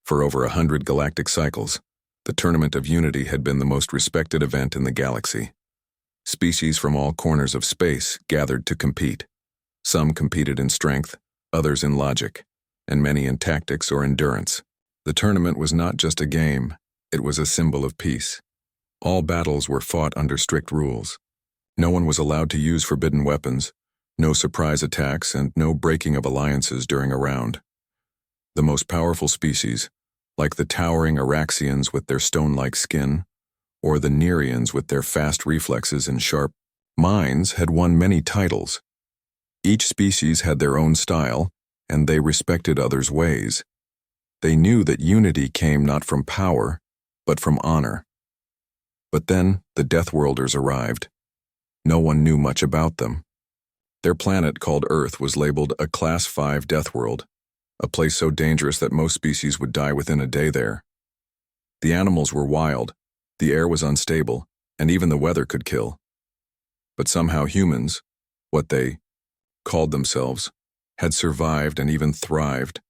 For over 100 galactic cycles, the Tournament of Unity had been the most respected event in the galaxy. Species from all corners of space gathered to compete. Some competed in strength, others in logic, and many in tactics or endurance. The tournament was not just a game, it was a symbol of peace. All battles were fought under strict rules. No one was allowed to use forbidden weapons, no surprise attacks, and no breaking of alliances during a round. The most powerful species, like the towering Araxians with their stone-like skin, or the Nereians with their fast reflexes and sharp minds, had won many titles. Each species had their own style, and they respected others' ways. They knew that unity came not from power, but from honor. But then the Deathworlders arrived. No one knew much about them. Their planet, called Earth, was labeled a Class 5 Deathworld, a place so dangerous that most species would die within a day there. The animals were wild, the air was unstable, and even the weather could kill. But somehow humans, what they called themselves, had survived and even thrived.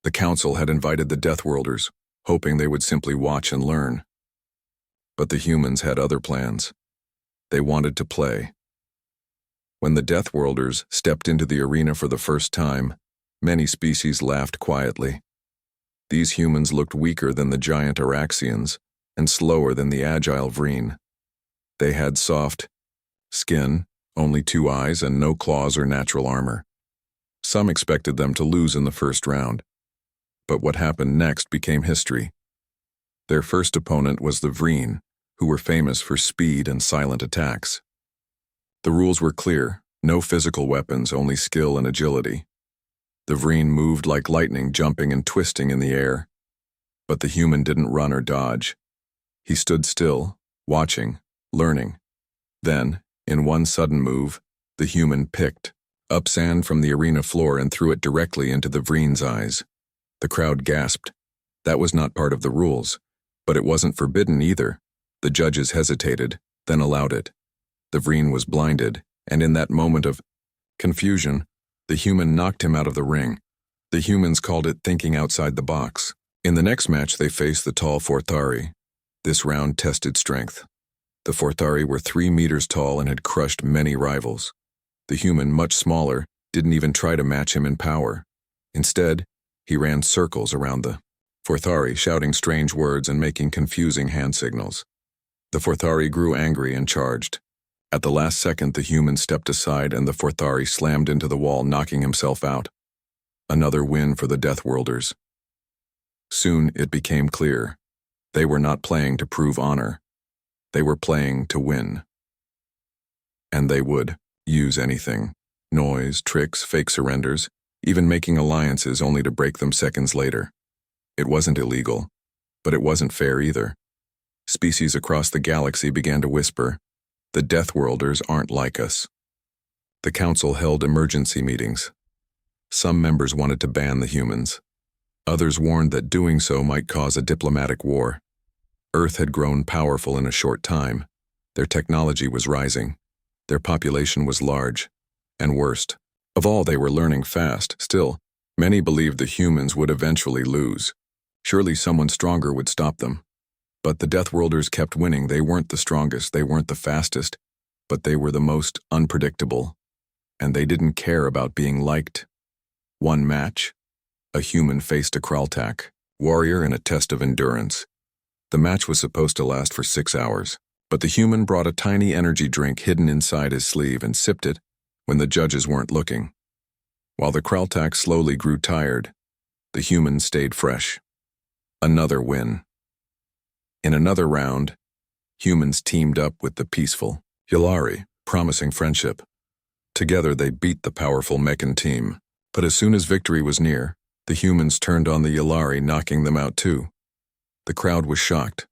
The Council had invited the Deathworlders, hoping they would simply watch and learn. But the humans had other plans. They wanted to play. When the Deathworlders stepped into the arena for the first time, many species laughed quietly. These humans looked weaker than the giant Araxians and slower than the agile Vreen. They had soft skin, only 2 eyes, and no claws or natural armor. Some expected them to lose in the first round. But what happened next became history. Their first opponent was the Vreen, who were famous for speed and silent attacks. The rules were clear: no physical weapons, only skill and agility. The Vreen moved like lightning, jumping and twisting in the air. But the human didn't run or dodge. He stood still, watching, learning. Then, in one sudden move, the human picked up sand from the arena floor and threw it directly into the Vreen's eyes. The crowd gasped. That was not part of the rules, but it wasn't forbidden either. The judges hesitated, then allowed it. The Vreen was blinded, and in that moment of confusion, the human knocked him out of the ring. The humans called it thinking outside the box. In the next match, they faced the tall Forthari. This round tested strength. The Forthari were 3 meters tall and had crushed many rivals. The human, much smaller, didn't even try to match him in power. Instead, he ran circles around the Forthari, shouting strange words and making confusing hand signals. The Forthari grew angry and charged. At the last second, the human stepped aside and the Forthari slammed into the wall, knocking himself out. Another win for the Deathworlders. Soon it became clear. They were not playing to prove honor. They were playing to win. And they would use anything: noise, tricks, fake surrenders, even making alliances only to break them seconds later. It wasn't illegal, but it wasn't fair either. Species across the galaxy began to whisper, "The Deathworlders aren't like us." The Council held emergency meetings. Some members wanted to ban the humans. Others warned that doing so might cause a diplomatic war. Earth had grown powerful in a short time. Their technology was rising. Their population was large. And worst of all, they were learning fast. Still, many believed the humans would eventually lose. Surely someone stronger would stop them. But the Deathworlders kept winning. They weren't the strongest, they weren't the fastest, but they were the most unpredictable. And they didn't care about being liked. One match, a human faced a Kraltak, warrior in a test of endurance. The match was supposed to last for 6 hours, but the human brought a tiny energy drink hidden inside his sleeve and sipped it when the judges weren't looking. While the Kraltak slowly grew tired, the human stayed fresh. Another win. In another round, humans teamed up with the peaceful Yllari, promising friendship. Together they beat the powerful Mechan team. But as soon as victory was near, the humans turned on the Yllari, knocking them out too. The crowd was shocked.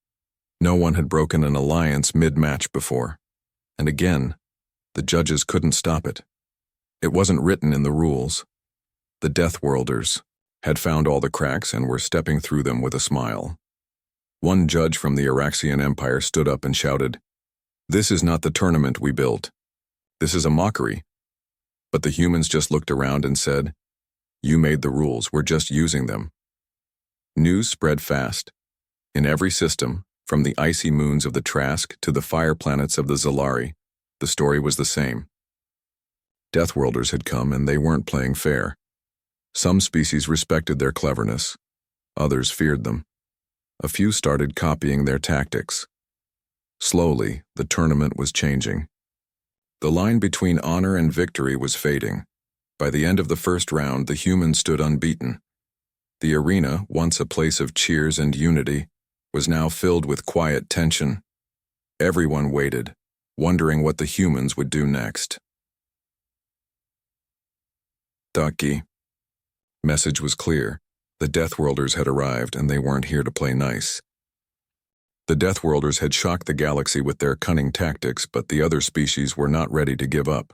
No one had broken an alliance mid-match before. And again, the judges couldn't stop it. It wasn't written in the rules. The Deathworlders had found all the cracks and were stepping through them with a smile. One judge from the Araxian Empire stood up and shouted, "This is not the tournament we built. This is a mockery." But the humans just looked around and said, "You made the rules, we're just using them." News spread fast. In every system, from the icy moons of the Trask to the fire planets of the Zalari, the story was the same. Deathworlders had come and they weren't playing fair. Some species respected their cleverness. Others feared them. A few started copying their tactics. Slowly, the tournament was changing. The line between honor and victory was fading. By the end of the first round, the humans stood unbeaten. The arena, once a place of cheers and unity, was now filled with quiet tension. Everyone waited, wondering what the humans would do next. Ducky. Message was clear. The Deathworlders had arrived and they weren't here to play nice. The Deathworlders had shocked the galaxy with their cunning tactics, but the other species were not ready to give up.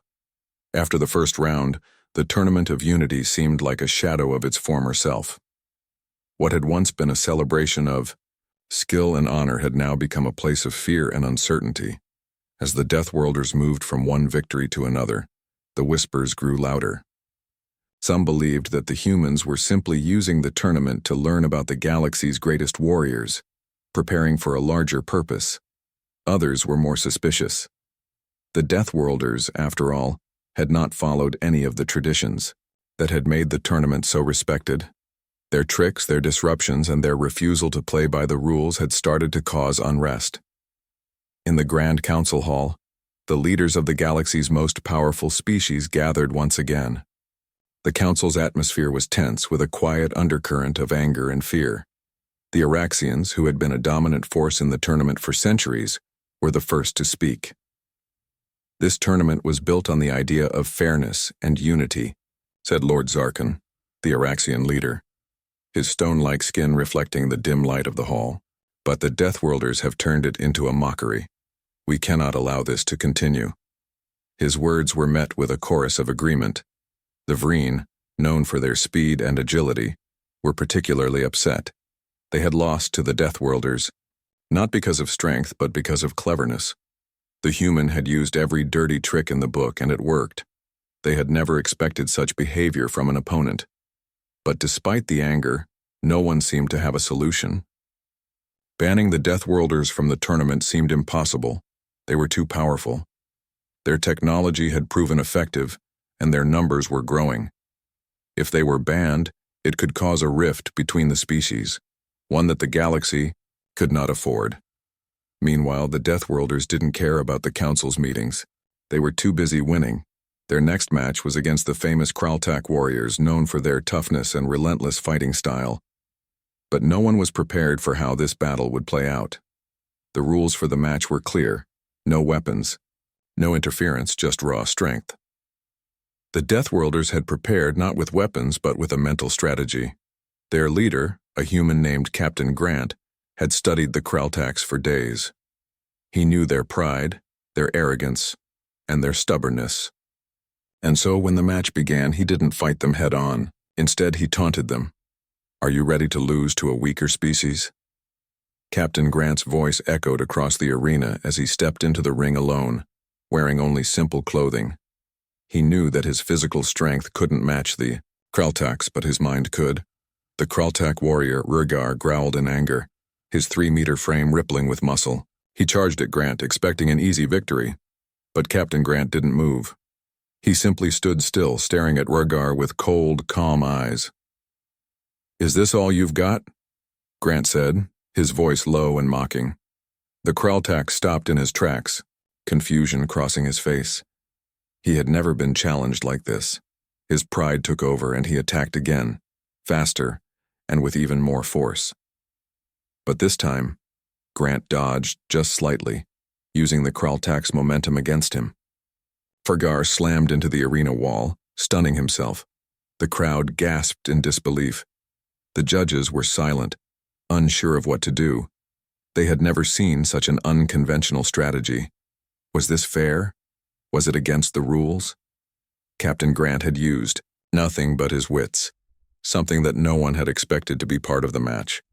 After the first round, the Tournament of Unity seemed like a shadow of its former self. What had once been a celebration of skill and honor had now become a place of fear and uncertainty. As the Deathworlders moved from one victory to another, the whispers grew louder. Some believed that the humans were simply using the tournament to learn about the galaxy's greatest warriors, preparing for a larger purpose. Others were more suspicious. The Deathworlders, after all, had not followed any of the traditions that had made the tournament so respected. Their tricks, their disruptions, and their refusal to play by the rules had started to cause unrest. In the Grand Council Hall, the leaders of the galaxy's most powerful species gathered once again. The council's atmosphere was tense, with a quiet undercurrent of anger and fear. The Araxians, who had been a dominant force in the tournament for centuries, were the first to speak. This tournament was built on the idea of fairness and unity, said Lord Zarkan, the Araxian leader, his stone-like skin reflecting the dim light of the hall. But the Deathworlders have turned it into a mockery. We cannot allow this to continue. His words were met with a chorus of agreement. The Vreen, known for their speed and agility, were particularly upset. They had lost to the Deathworlders, not because of strength, but because of cleverness. The human had used every dirty trick in the book, and it worked. They had never expected such behavior from an opponent. But despite the anger, no one seemed to have a solution. Banning the Deathworlders from the tournament seemed impossible. They were too powerful. Their technology had proven effective, and their numbers were growing. If they were banned, it could cause a rift between the species, one that the galaxy could not afford. Meanwhile, the Deathworlders didn't care about the Council's meetings. They were too busy winning. Their next match was against the famous Kraltak warriors, known for their toughness and relentless fighting style. But no one was prepared for how this battle would play out. The rules for the match were clear. No weapons, no interference, just raw strength. The Deathworlders had prepared not with weapons but with a mental strategy. Their leader, a human named Captain Grant, had studied the Kraltaks for days. He knew their pride, their arrogance, and their stubbornness. And so when the match began, he didn't fight them head-on. Instead, he taunted them. "Are you ready to lose to a weaker species?" Captain Grant's voice echoed across the arena as he stepped into the ring alone, wearing only simple clothing. He knew that his physical strength couldn't match the Kraltaks, but his mind could. The Kraltak warrior, Rurgar, growled in anger, his 3-meter frame rippling with muscle. He charged at Grant, expecting an easy victory. But Captain Grant didn't move. He simply stood still, staring at Rurgar with cold, calm eyes. "Is this all you've got?" Grant said, his voice low and mocking. The Kraltak stopped in his tracks, confusion crossing his face. He had never been challenged like this. His pride took over and he attacked again, faster, and with even more force. But this time, Grant dodged just slightly, using the Kraltak's momentum against him. Rurgar slammed into the arena wall, stunning himself. The crowd gasped in disbelief. The judges were silent, unsure of what to do. They had never seen such an unconventional strategy. Was this fair? Was it against the rules? Captain Grant had used nothing but his wits, something that no one had expected to be part of the match.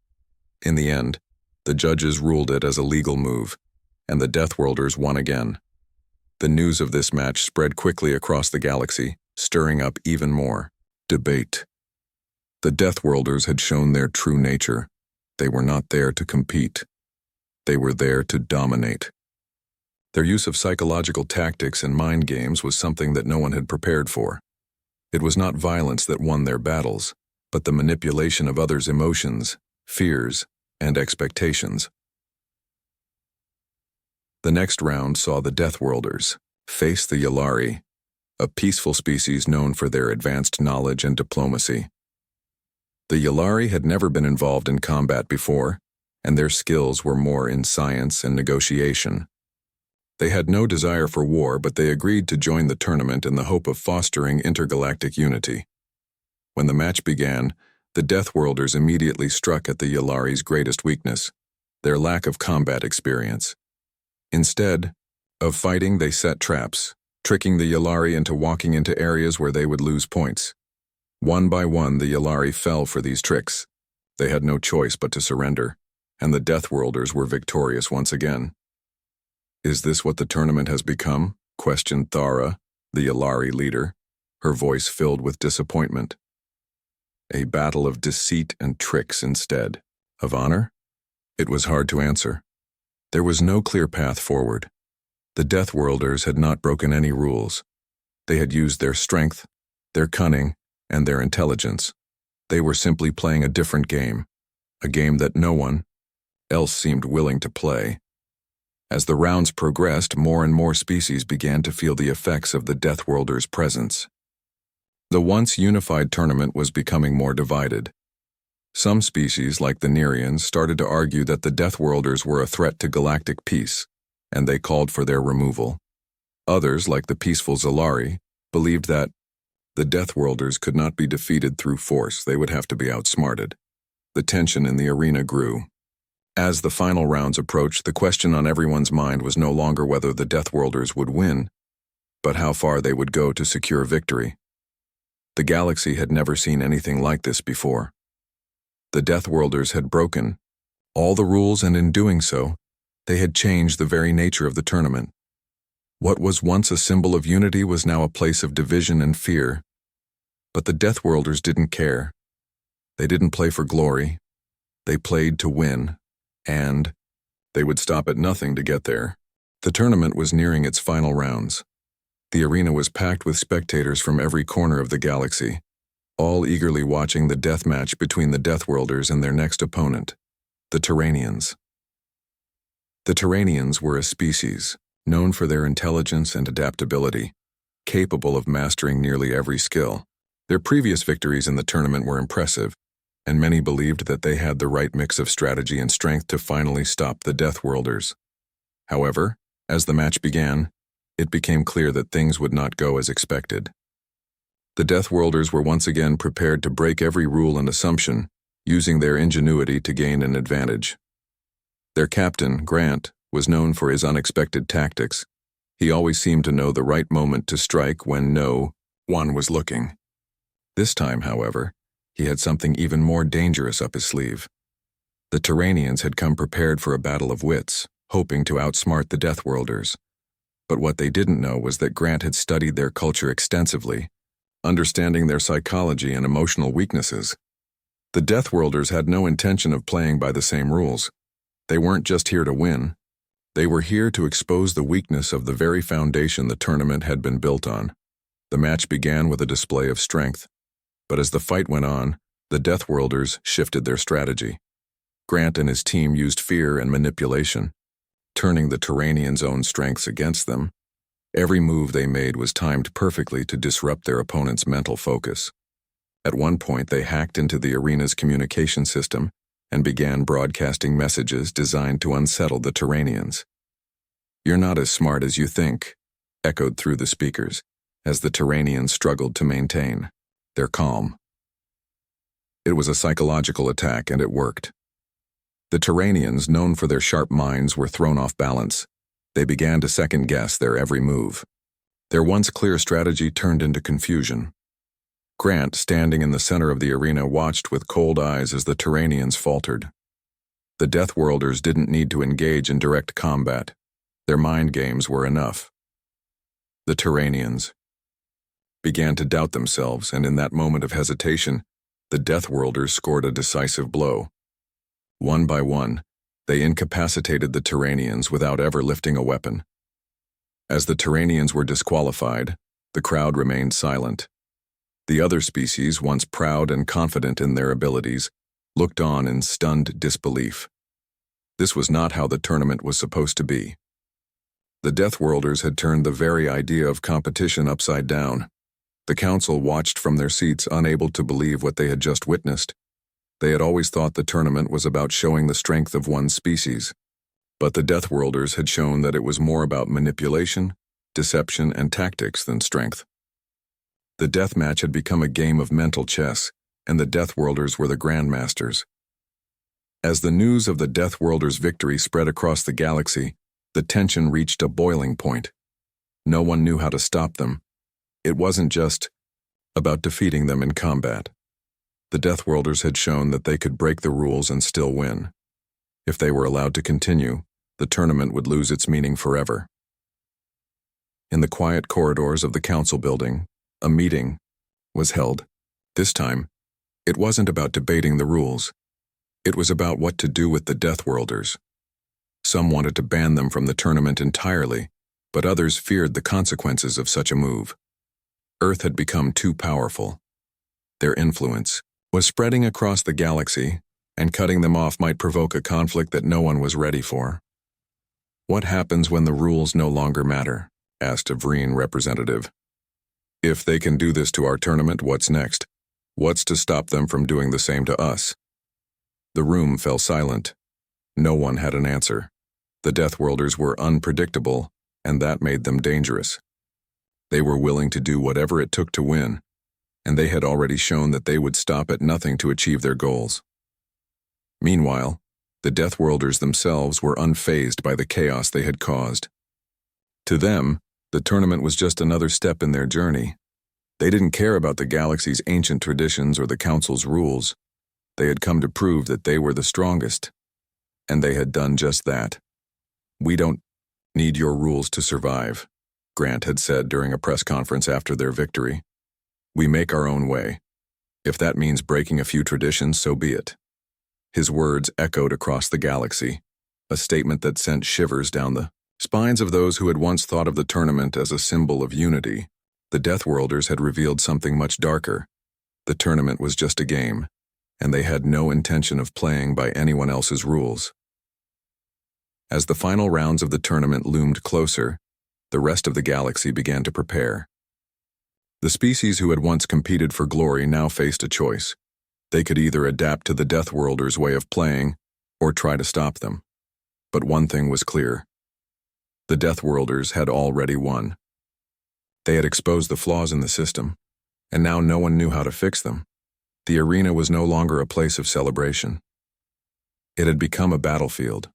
In the end, the judges ruled it as a legal move, and the Deathworlders won again. The news of this match spread quickly across the galaxy, stirring up even more debate. The Deathworlders had shown their true nature. They were not there to compete. They were there to dominate. Their use of psychological tactics and mind games was something that no one had prepared for. It was not violence that won their battles, but the manipulation of others' emotions, fears, and expectations. The next round saw the Deathworlders face the Yllari, a peaceful species known for their advanced knowledge and diplomacy. The Yllari had never been involved in combat before, and their skills were more in science and negotiation. They had no desire for war, but they agreed to join the tournament in the hope of fostering intergalactic unity. When the match began, the Deathworlders immediately struck at the Yllari's greatest weakness, their lack of combat experience. Instead of fighting, they set traps, tricking the Yllari into walking into areas where they would lose points. One by one, the Yllari fell for these tricks. They had no choice but to surrender, and the Deathworlders were victorious once again. "Is this what the tournament has become?" questioned Thara, the Yllari leader, her voice filled with disappointment. A battle of deceit and tricks instead of honor? It was hard to answer. There was no clear path forward. The Deathworlders had not broken any rules. They had used their strength, their cunning, and their intelligence. They were simply playing a different game, a game that no one else seemed willing to play. As the rounds progressed, more and more species began to feel the effects of the Deathworlders' presence. The once unified tournament was becoming more divided. Some species, like the Nerians, started to argue that the Deathworlders were a threat to galactic peace, and they called for their removal. Others, like the peaceful Yllari, believed that the Deathworlders could not be defeated through force. They would have to be outsmarted. The tension in the arena grew. As the final rounds approached, the question on everyone's mind was no longer whether the Deathworlders would win, but how far they would go to secure victory. The galaxy had never seen anything like this before. The Deathworlders had broken all the rules, and in doing so, they had changed the very nature of the tournament. What was once a symbol of unity was now a place of division and fear. But the Deathworlders didn't care. They didn't play for glory. They played to win, and they would stop at nothing to get there. The tournament was nearing its final rounds. The arena was packed with spectators from every corner of the galaxy, all eagerly watching the death match between the Deathworlders and their next opponent, the Terranians. The Terranians were a species known for their intelligence and adaptability, capable of mastering nearly every skill. Their previous victories in the tournament were impressive, and many believed that they had the right mix of strategy and strength to finally stop the Deathworlders. However, as the match began, it became clear that things would not go as expected. The Deathworlders were once again prepared to break every rule and assumption, using their ingenuity to gain an advantage. Their captain, Grant, was known for his unexpected tactics. He always seemed to know the right moment to strike when no one was looking. This time, however, he had something even more dangerous up his sleeve. The Terranians had come prepared for a battle of wits, hoping to outsmart the Deathworlders. But what they didn't know was that Grant had studied their culture extensively, understanding their psychology and emotional weaknesses. The Deathworlders had no intention of playing by the same rules. They weren't just here to win. They were here to expose the weakness of the very foundation the tournament had been built on. The match began with a display of strength, but as the fight went on, the Deathworlders shifted their strategy. Grant and his team used fear and manipulation, turning the Terranians' own strengths against them. Every move they made was timed perfectly to disrupt their opponent's mental focus. At one point, they hacked into the arena's communication system and began broadcasting messages designed to unsettle the Terranians. "You're not as smart as you think," echoed through the speakers, as the Terranians struggled to maintain their calm. It was a psychological attack, and it worked. The Terranians, known for their sharp minds, were thrown off balance. They began to second-guess their every move. Their once clear strategy turned into confusion. Grant, standing in the center of the arena, watched with cold eyes as the Terranians faltered. The Deathworlders didn't need to engage in direct combat. Their mind games were enough. The Terranians began to doubt themselves, and in that moment of hesitation, the Deathworlders scored a decisive blow. One by one, they incapacitated the Terranians without ever lifting a weapon. As the Terranians were disqualified, the crowd remained silent. The other species, once proud and confident in their abilities, looked on in stunned disbelief. This was not how the tournament was supposed to be. The Deathworlders had turned the very idea of competition upside down. The council watched from their seats, unable to believe what they had just witnessed. They had always thought the tournament was about showing the strength of one species, but the Deathworlders had shown that it was more about manipulation, deception, and tactics than strength. The deathmatch had become a game of mental chess, and the Deathworlders were the grandmasters. As the news of the Deathworlders' victory spread across the galaxy, the tension reached a boiling point. No one knew how to stop them. It wasn't just about defeating them in combat. The Deathworlders had shown that they could break the rules and still win. If they were allowed to continue, the tournament would lose its meaning forever. In the quiet corridors of the council building, a meeting was held. This time, it wasn't about debating the rules. It was about what to do with the Deathworlders. Some wanted to ban them from the tournament entirely, but others feared the consequences of such a move. Earth had become too powerful. Their influence was spreading across the galaxy, and cutting them off might provoke a conflict that no one was ready for. "What happens when the rules no longer matter?" asked a Vreen representative. "If they can do this to our tournament, what's next? What's to stop them from doing the same to us?" The room fell silent. No one had an answer. The Deathworlders were unpredictable, and that made them dangerous. They were willing to do whatever it took to win, and they had already shown that they would stop at nothing to achieve their goals. Meanwhile, the Deathworlders themselves were unfazed by the chaos they had caused. To them, the tournament was just another step in their journey. They didn't care about the galaxy's ancient traditions or the Council's rules. They had come to prove that they were the strongest, and they had done just that. "We don't need your rules to survive," Grant had said during a press conference after their victory. "We make our own way. If that means breaking a few traditions, so be it." His words echoed across the galaxy, a statement that sent shivers down the spines of those who had once thought of the tournament as a symbol of unity. The Deathworlders had revealed something much darker. The tournament was just a game, and they had no intention of playing by anyone else's rules. As the final rounds of the tournament loomed closer, the rest of the galaxy began to prepare. The species who had once competed for glory now faced a choice. They could either adapt to the Deathworlders' way of playing, or try to stop them. But one thing was clear. The Deathworlders had already won. They had exposed the flaws in the system, and now no one knew how to fix them. The arena was no longer a place of celebration. It had become a battlefield,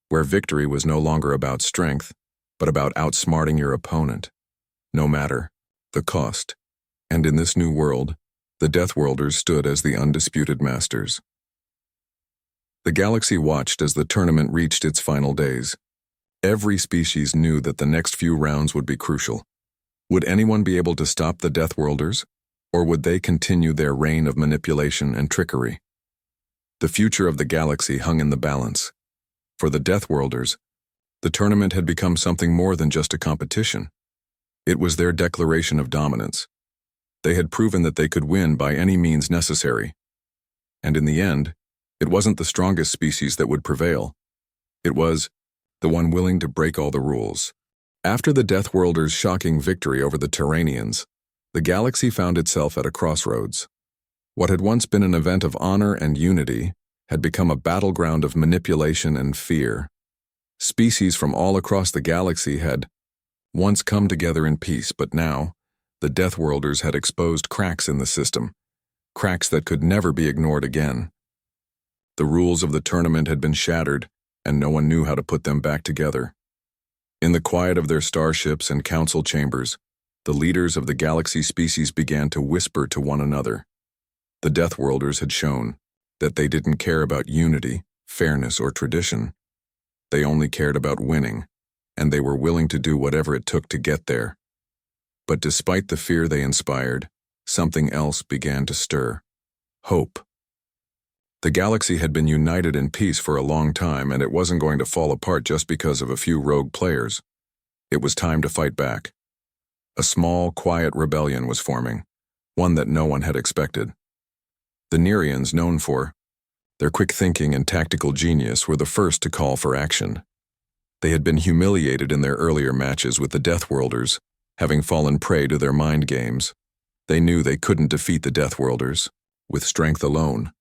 where victory was no longer about strength, but about outsmarting your opponent, no matter the cost. And in this new world, the Deathworlders stood as the undisputed masters. The galaxy watched as the tournament reached its final days. Every species knew that the next few rounds would be crucial. Would anyone be able to stop the Deathworlders, or would they continue their reign of manipulation and trickery? The future of the galaxy hung in the balance. For the Deathworlders, the tournament had become something more than just a competition. It was their declaration of dominance. They had proven that they could win by any means necessary. And in the end, it wasn't the strongest species that would prevail. It was the one willing to break all the rules. After the Deathworlders' shocking victory over the Terranians, the galaxy found itself at a crossroads. What had once been an event of honor and unity had become a battleground of manipulation and fear. Species from all across the galaxy had once come together in peace, but now, the Deathworlders had exposed cracks in the system, cracks that could never be ignored again. The rules of the tournament had been shattered, and no one knew how to put them back together. In the quiet of their starships and council chambers, the leaders of the galaxy species began to whisper to one another. The Deathworlders had shown that they didn't care about unity, fairness, or tradition. They only cared about winning, and they were willing to do whatever it took to get there. But despite the fear they inspired, something else began to stir. Hope. The galaxy had been united in peace for a long time, and it wasn't going to fall apart just because of a few rogue players. It was time to fight back. A small, quiet rebellion was forming, one that no one had expected. The Nerians, known for their quick thinking and tactical genius, were the first to call for action. They had been humiliated in their earlier matches with the Deathworlders, having fallen prey to their mind games. They knew they couldn't defeat the Deathworlders with strength alone.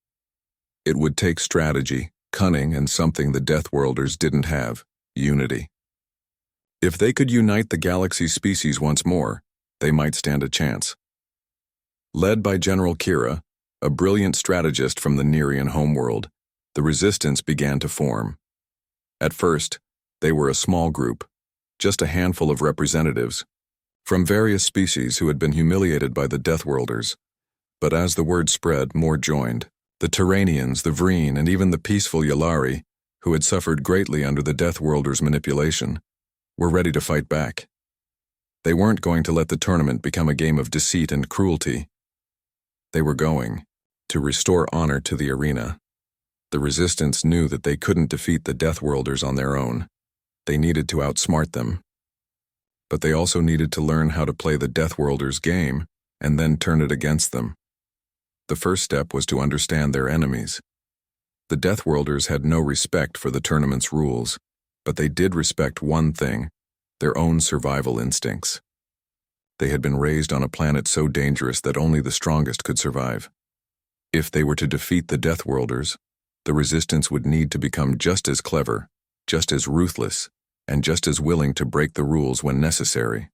It would take strategy, cunning, and something the Deathworlders didn't have: unity. If they could unite the galaxy's species once more, they might stand a chance. Led by General Kira, a brilliant strategist from the Nerian homeworld, the resistance began to form. At first, they were a small group, just a handful of representatives, from various species who had been humiliated by the Deathworlders. But as the word spread, more joined. The Terranians, the Vreen, and even the peaceful Yalari, who had suffered greatly under the Deathworlders' manipulation, were ready to fight back. They weren't going to let the tournament become a game of deceit and cruelty. They were going to restore honor to the arena. The resistance knew that they couldn't defeat the Deathworlders on their own. They needed to outsmart them. But they also needed to learn how to play the Deathworlders' game and then turn it against them. The first step was to understand their enemies. The Deathworlders had no respect for the tournament's rules, but they did respect one thing: their own survival instincts. They had been raised on a planet so dangerous that only the strongest could survive. If they were to defeat the Deathworlders, the resistance would need to become just as clever, just as ruthless, and just as willing to break the rules when necessary.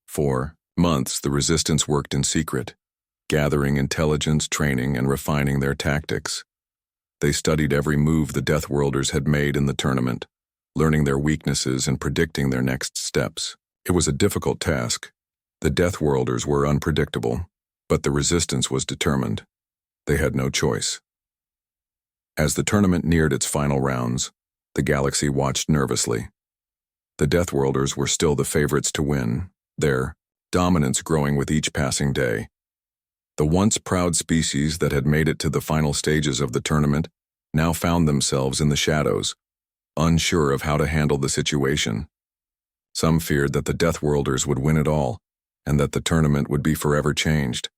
For months, the resistance worked in secret, gathering intelligence, training, and refining their tactics. They studied every move the Deathworlders had made in the tournament, learning their weaknesses and predicting their next steps. It was a difficult task. The Deathworlders were unpredictable, but the resistance was determined. They had no choice. As the tournament neared its final rounds, the galaxy watched nervously. The Deathworlders were still the favorites to win, their dominance growing with each passing day. The once proud species that had made it to the final stages of the tournament now found themselves in the shadows, unsure of how to handle the situation. Some feared that the Deathworlders would win it all, and that the tournament would be forever changed.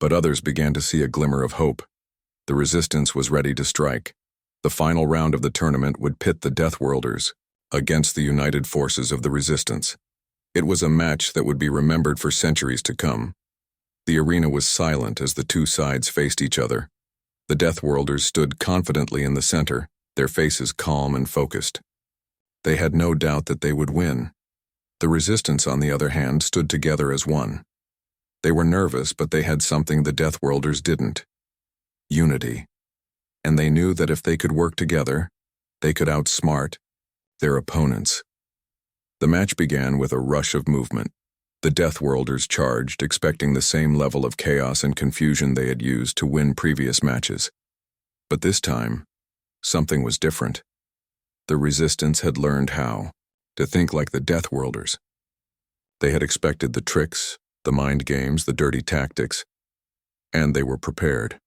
But others began to see a glimmer of hope. The resistance was ready to strike. The final round of the tournament would pit the Deathworlders against the united forces of the resistance. It was a match that would be remembered for centuries to come. The arena was silent as the two sides faced each other. The Deathworlders stood confidently in the center, their faces calm and focused. They had no doubt that they would win. The resistance, on the other hand, stood together as one. They were nervous, but they had something the Deathworlders didn't: unity. And they knew that if they could work together, they could outsmart their opponents. The match began with a rush of movement. The Deathworlders charged, expecting the same level of chaos and confusion they had used to win previous matches. But this time, something was different. The resistance had learned how to think like the Deathworlders. They had expected the tricks, the mind games, the dirty tactics, and they were prepared.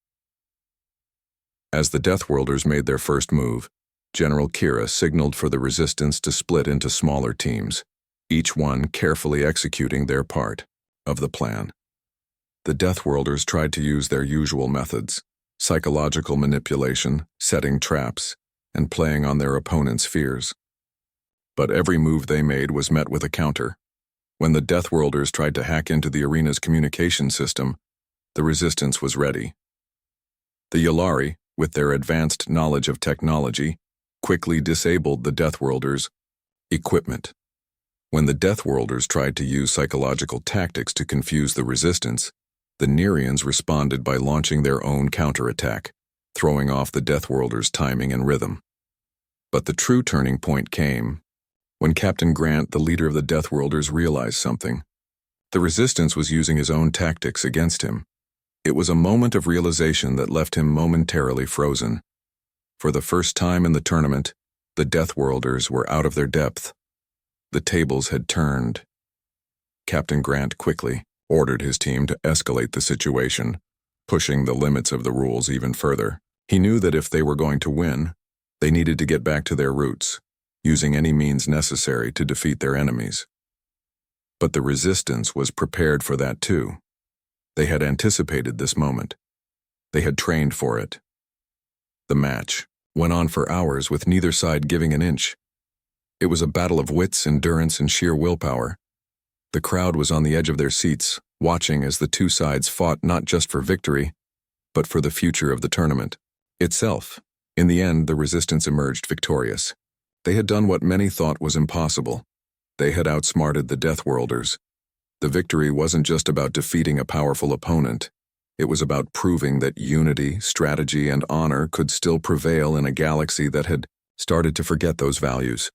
As the Deathworlders made their first move, General Kira signaled for the resistance to split into smaller teams, each one carefully executing their part of the plan. The Deathworlders tried to use their usual methods: psychological manipulation, setting traps, and playing on their opponents' fears. But every move they made was met with a counter. When the Deathworlders tried to hack into the arena's communication system, the resistance was ready. The Yalari, with their advanced knowledge of technology, quickly disabled the Deathworlders' equipment. When the Deathworlders tried to use psychological tactics to confuse the resistance, the Nerians responded by launching their own counterattack, throwing off the Deathworlders' timing and rhythm. But the true turning point came when Captain Grant, the leader of the Deathworlders, realized something. The resistance was using his own tactics against him. It was a moment of realization that left him momentarily frozen. For the first time in the tournament, the Deathworlders were out of their depth. The tables had turned. Captain Grant quickly ordered his team to escalate the situation. pushing the limits of the rules even further. He knew that if they were going to win, they needed to get back to their roots, using any means necessary to defeat their enemies. But the resistance was prepared for that too. They had anticipated this moment. They had trained for it. The match went on for hours with neither side giving an inch. It was a battle of wits, endurance, and sheer willpower. The crowd was on the edge of their seats, watching as the two sides fought not just for victory, but for the future of the tournament itself. In the end, the resistance emerged victorious. They had done what many thought was impossible. They had outsmarted the Deathworlders. The victory wasn't just about defeating a powerful opponent. It was about proving that unity, strategy, and honor could still prevail in a galaxy that had started to forget those values.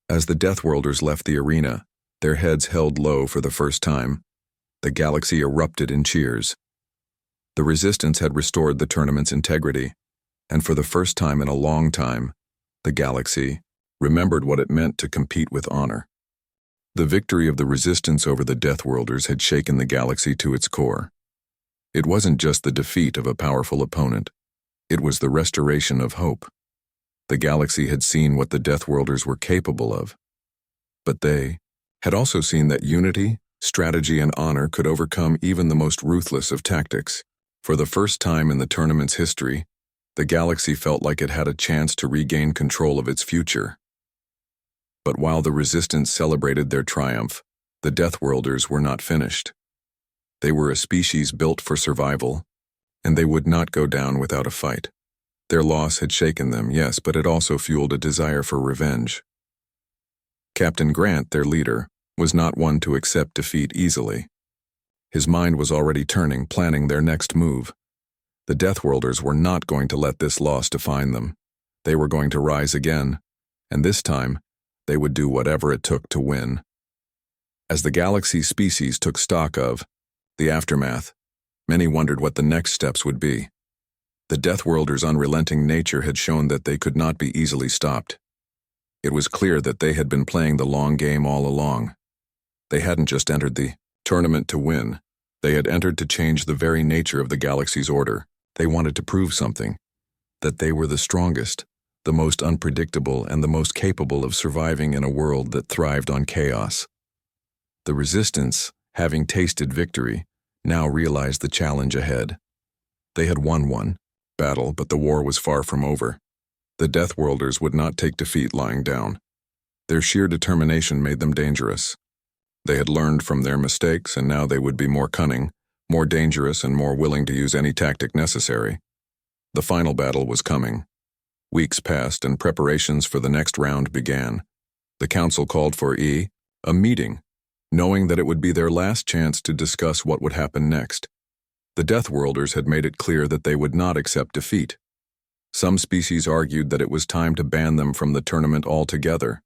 As the Deathworlders left the arena, their heads held low for the first time. The galaxy erupted in cheers. The resistance had restored the tournament's integrity, and for the first time in a long time, the galaxy remembered what it meant to compete with honor. The victory of the resistance over the Deathworlders had shaken the galaxy to its core. It wasn't just the defeat of a powerful opponent. It was the restoration of hope. The galaxy had seen what the Deathworlders were capable of. But they had also seen that unity, strategy, and honor could overcome even the most ruthless of tactics. For the first time in the tournament's history, the galaxy felt like it had a chance to regain control of its future. But while the resistance celebrated their triumph, the Deathworlders were not finished. They were a species built for survival, and they would not go down without a fight. Their loss had shaken them, yes, but it also fueled a desire for revenge. Captain Grant, their leader, was not one to accept defeat easily. His mind was already turning, planning their next move. The Deathworlders were not going to let this loss define them. They were going to rise again, and this time, they would do whatever it took to win. As the galaxy species took stock of the aftermath, many wondered what the next steps would be. The Deathworlders' unrelenting nature had shown that they could not be easily stopped. It was clear that they had been playing the long game all along. They hadn't just entered the tournament to win. They had entered to change the very nature of the galaxy's order. They wanted to prove something, that they were the strongest, the most unpredictable, and the most capable of surviving in a world that thrived on chaos. The resistance, having tasted victory, now realized the challenge ahead. They had won one battle, but the war was far from over. The Deathworlders would not take defeat lying down. Their sheer determination made them dangerous. They had learned from their mistakes, and now they would be more cunning, more dangerous, and more willing to use any tactic necessary. The final battle was coming. Weeks passed, and preparations for the next round began. The council called for a meeting, knowing that it would be their last chance to discuss what would happen next. The Deathworlders had made it clear that they would not accept defeat. Some species argued that it was time to ban them from the tournament altogether.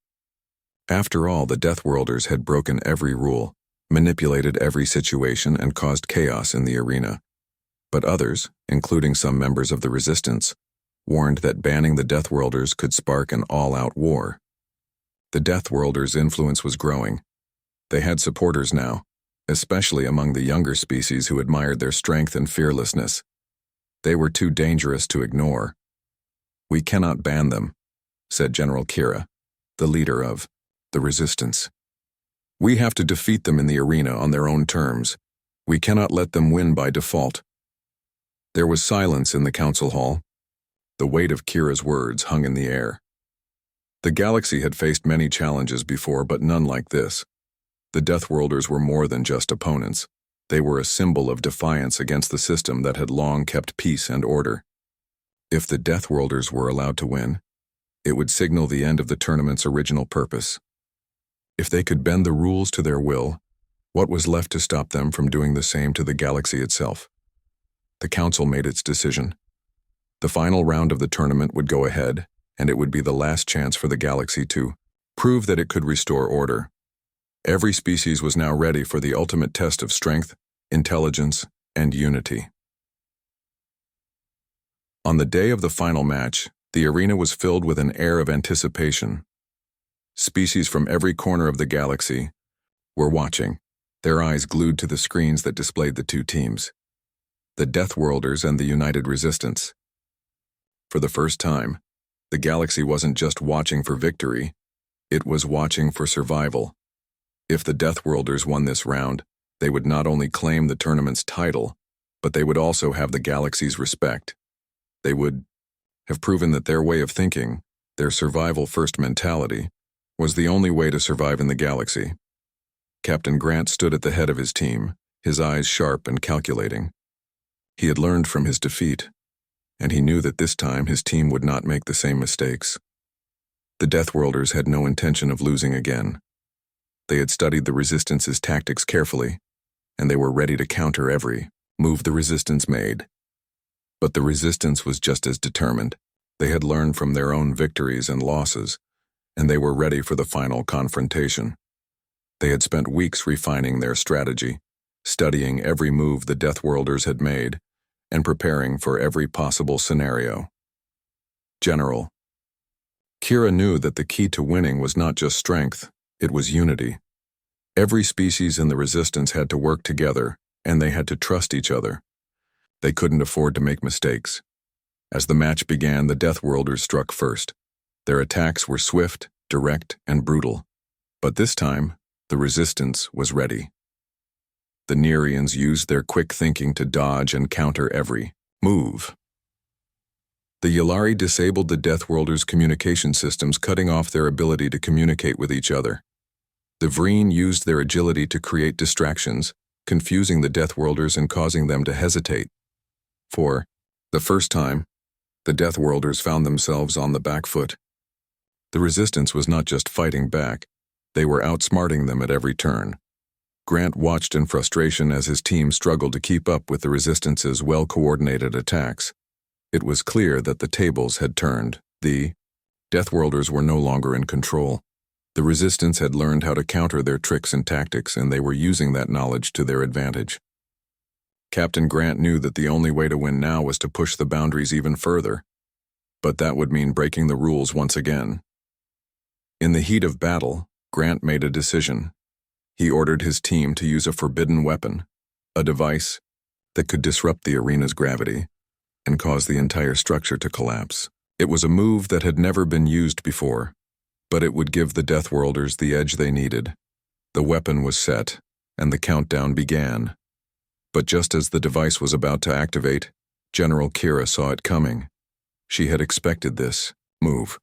After all, the Deathworlders had broken every rule, manipulated every situation, and caused chaos in the arena. But others, including some members of the Resistance, warned that banning the Deathworlders could spark an all-out war. The Deathworlders' influence was growing. They had supporters now, especially among the younger species who admired their strength and fearlessness. They were too dangerous to ignore. "We cannot ban them," said General Kira, the leader of the Resistance. "We have to defeat them in the arena on their own terms. We cannot let them win by default." There was silence in the council hall. The weight of Kira's words hung in the air. The galaxy had faced many challenges before, but none like this. The Deathworlders were more than just opponents. They were a symbol of defiance against the system that had long kept peace and order. If the Deathworlders were allowed to win, it would signal the end of the tournament's original purpose. If they could bend the rules to their will, what was left to stop them from doing the same to the galaxy itself? The council made its decision. The final round of the tournament would go ahead, and it would be the last chance for the galaxy to prove that it could restore order. Every species was now ready for the ultimate test of strength, intelligence, and unity. On the day of the final match, the arena was filled with an air of anticipation. Species from every corner of the galaxy were watching, their eyes glued to the screens that displayed the two teams. the Deathworlders and the United Resistance. For the first time, the galaxy wasn't just watching for victory, it was watching for survival. If the Deathworlders won this round, they would not only claim the tournament's title, but they would also have the galaxy's respect. They would have proven that their way of thinking, their survival-first mentality, was the only way to survive in the galaxy. Captain Grant stood at the head of his team, his eyes sharp and calculating. He had learned from his defeat, and he knew that this time his team would not make the same mistakes. The Deathworlders had no intention of losing again. They had studied the Resistance's tactics carefully, and they were ready to counter every move the Resistance made. But the Resistance was just as determined. They had learned from their own victories and losses, and they were ready for the final confrontation. They had spent weeks refining their strategy, studying every move the Deathworlders had made, and preparing for every possible scenario. General. Kira knew that the key to winning was not just strength, it was unity. Every species in the Resistance had to work together, and they had to trust each other. They couldn't afford to make mistakes. As the match began, the Deathworlders struck first. Their attacks were swift, direct, and brutal. But this time, the Resistance was ready. The Nearians used their quick thinking to dodge and counter every move. The Yllari disabled the Deathworlders' communication systems, cutting off their ability to communicate with each other. The Vreen used their agility to create distractions, confusing the Deathworlders and causing them to hesitate. For the first time, the Deathworlders found themselves on the back foot. The Resistance was not just fighting back, they were outsmarting them at every turn. Grant watched in frustration as his team struggled to keep up with the Resistance's well-coordinated attacks. It was clear that the tables had turned. The Deathworlders were no longer in control. The Resistance had learned how to counter their tricks and tactics, and they were using that knowledge to their advantage. Captain Grant knew that the only way to win now was to push the boundaries even further, but that would mean breaking the rules once again. In the heat of battle, Grant made a decision. He ordered his team to use a forbidden weapon, a device that could disrupt the arena's gravity and cause the entire structure to collapse. It was a move that had never been used before, but it would give the Deathworlders the edge they needed. The weapon was set, and the countdown began. But just as the device was about to activate, General Kira saw it coming. She had expected this move.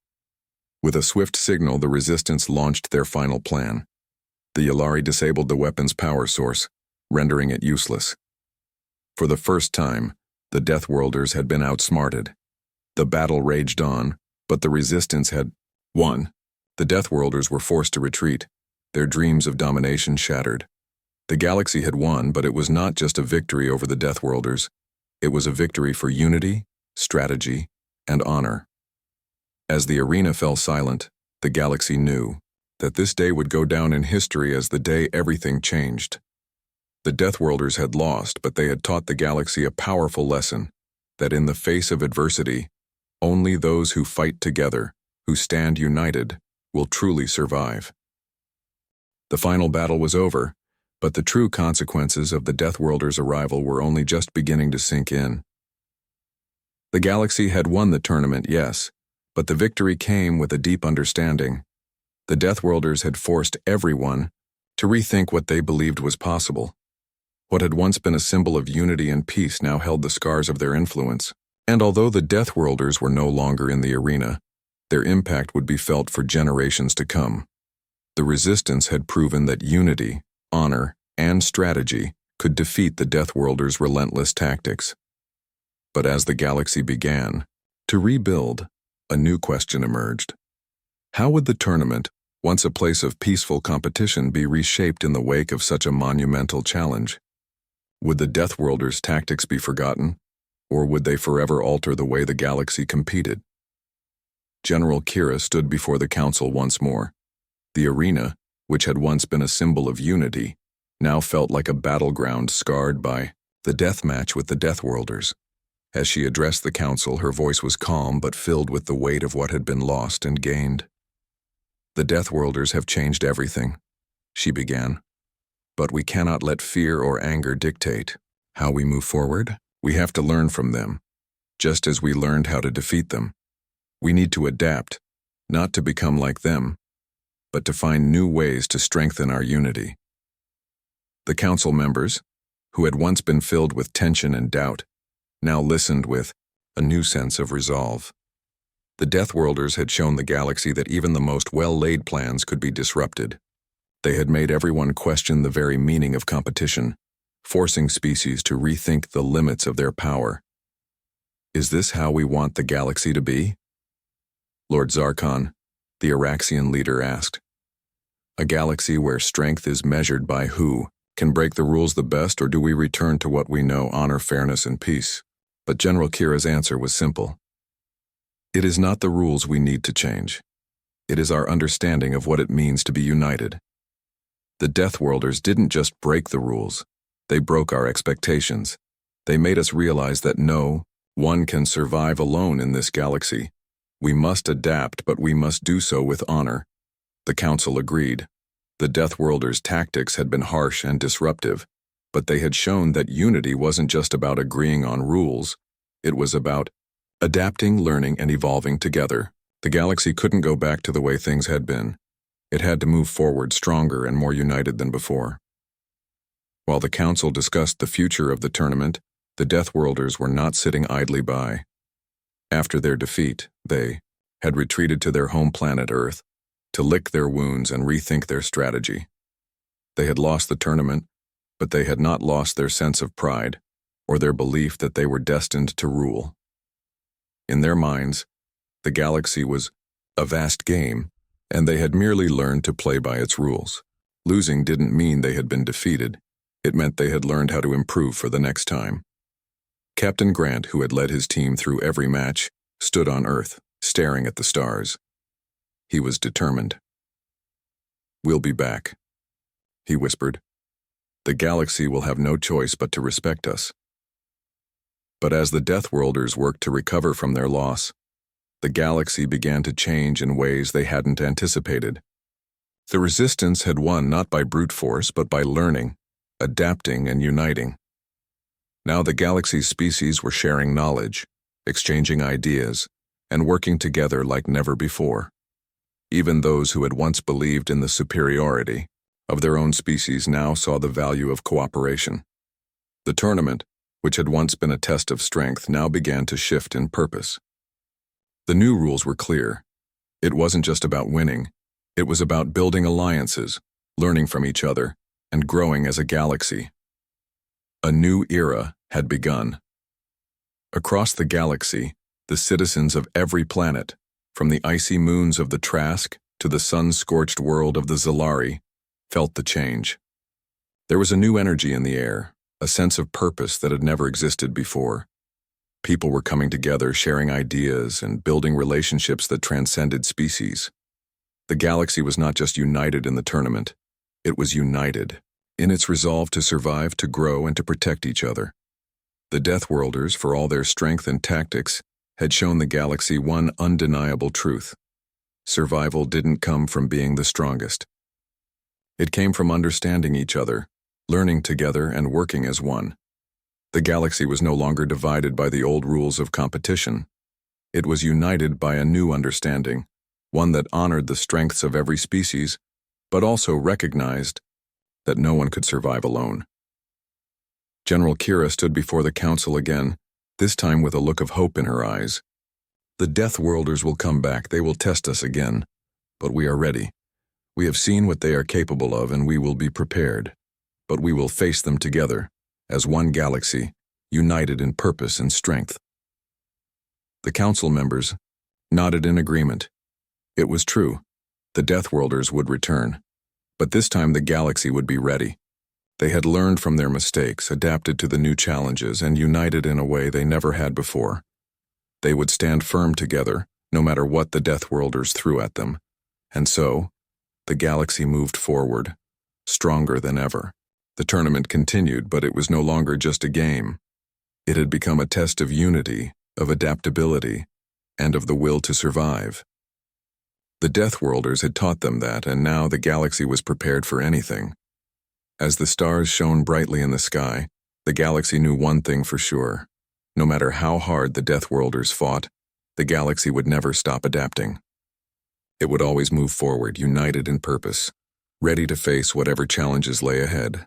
With a swift signal, the Resistance launched their final plan. The Yllari disabled the weapon's power source, rendering it useless. For the first time, the Deathworlders had been outsmarted. The battle raged on, but the Resistance had won. The Deathworlders were forced to retreat, their dreams of domination shattered. The galaxy had won, but it was not just a victory over the Deathworlders. It was a victory for unity, strategy, and honor. As the arena fell silent, the galaxy knew that this day would go down in history as the day everything changed. The Deathworlders had lost, but they had taught the galaxy a powerful lesson, that in the face of adversity, only those who fight together, who stand united, will truly survive. The final battle was over, but the true consequences of the Deathworlders' arrival were only just beginning to sink in. The galaxy had won the tournament, yes, but the victory came with a deep understanding. The Deathworlders had forced everyone to rethink what they believed was possible. What had once been a symbol of unity and peace now held the scars of their influence. And although the Deathworlders were no longer in the arena, their impact would be felt for generations to come. The Resistance had proven that unity, honor, and strategy could defeat the Deathworlders' relentless tactics. But as the galaxy began to rebuild, a new question emerged. How would the tournament, once a place of peaceful competition, be reshaped in the wake of such a monumental challenge? Would the Deathworlders' tactics be forgotten, or would they forever alter the way the galaxy competed? General Kira stood before the council once more. The arena, which had once been a symbol of unity, now felt like a battleground scarred by the death match with the Deathworlders. As she addressed the council, her voice was calm but filled with the weight of what had been lost and gained. The Deathworlders have changed everything, she began. But we cannot let fear or anger dictate how we move forward. We have to learn from them, just as we learned how to defeat them. We need to adapt, not to become like them, but to find new ways to strengthen our unity. The council members, who had once been filled with tension and doubt, now listened with a new sense of resolve. The Deathworlders had shown the galaxy that even the most well-laid plans could be disrupted. They had made everyone question the very meaning of competition, forcing species to rethink the limits of their power. Is this how we want the galaxy to be? Lord Zarkon, the Araxian leader, asked. A galaxy where strength is measured by who can break the rules the best, or do we return to what we know, honor, fairness, and peace? But General Kira's answer was simple. It is not the rules we need to change. It is our understanding of what it means to be united. The Deathworlders didn't just break the rules. They broke our expectations. They made us realize that no one can survive alone in this galaxy. We must adapt, but we must do so with honor. The Council agreed. The Deathworlders' tactics had been harsh and disruptive, but they had shown that unity wasn't just about agreeing on rules. It was about adapting, learning, and evolving together. The galaxy couldn't go back to the way things had been. It had to move forward stronger and more united than before. While the Council discussed the future of the tournament, the Deathworlders were not sitting idly by. After their defeat, they had retreated to their home planet Earth to lick their wounds and rethink their strategy. They had lost the tournament, but they had not lost their sense of pride or their belief that they were destined to rule. In their minds, the galaxy was a vast game, and they had merely learned to play by its rules. Losing didn't mean they had been defeated. It meant they had learned how to improve for the next time. Captain Grant, who had led his team through every match, stood on Earth, staring at the stars. He was determined. "We'll be back," he whispered. "The galaxy will have no choice but to respect us." But as the Deathworlders worked to recover from their loss, the galaxy began to change in ways they hadn't anticipated. The resistance had won not by brute force, but by learning, adapting, and uniting. Now the galaxy's species were sharing knowledge, exchanging ideas, and working together like never before. Even those who had once believed in the superiority of their own species now saw the value of cooperation. The tournament, which had once been a test of strength, now began to shift in purpose. The new rules were clear. It wasn't just about winning. It was about building alliances, learning from each other, and growing as a galaxy. A new era had begun. Across the galaxy, the citizens of every planet, from the icy moons of the Trask to the sun-scorched world of the Zalari, felt the change. There was a new energy in the air, a sense of purpose that had never existed before. People were coming together, sharing ideas, and building relationships that transcended species. The galaxy was not just united in the tournament, it was united in its resolve to survive, to grow, and to protect each other. The Deathworlders, for all their strength and tactics, had shown the galaxy one undeniable truth. Survival didn't come from being the strongest. It came from understanding each other, learning together, and working as one. The galaxy was no longer divided by the old rules of competition. It was united by a new understanding, one that honored the strengths of every species, but also recognized that no one could survive alone. General Kira stood before the council again, this time with a look of hope in her eyes. "The Deathworlders will come back. They will test us again. But we are ready. We have seen what they are capable of, and we will be prepared. But we will face them together, as one galaxy, united in purpose and strength." The council members nodded in agreement. It was true. The Deathworlders would return. But this time the galaxy would be ready. They had learned from their mistakes, adapted to the new challenges, and united in a way they never had before. They would stand firm together, no matter what the Deathworlders threw at them. And so, the galaxy moved forward, stronger than ever. The tournament continued, but it was no longer just a game. It had become a test of unity, of adaptability, and of the will to survive. The Deathworlders had taught them that, and now the galaxy was prepared for anything. As the stars shone brightly in the sky, The galaxy knew one thing for sure. No matter how hard the Deathworlders fought, the galaxy would never stop adapting. It would always move forward, united in purpose, ready to face whatever challenges lay ahead.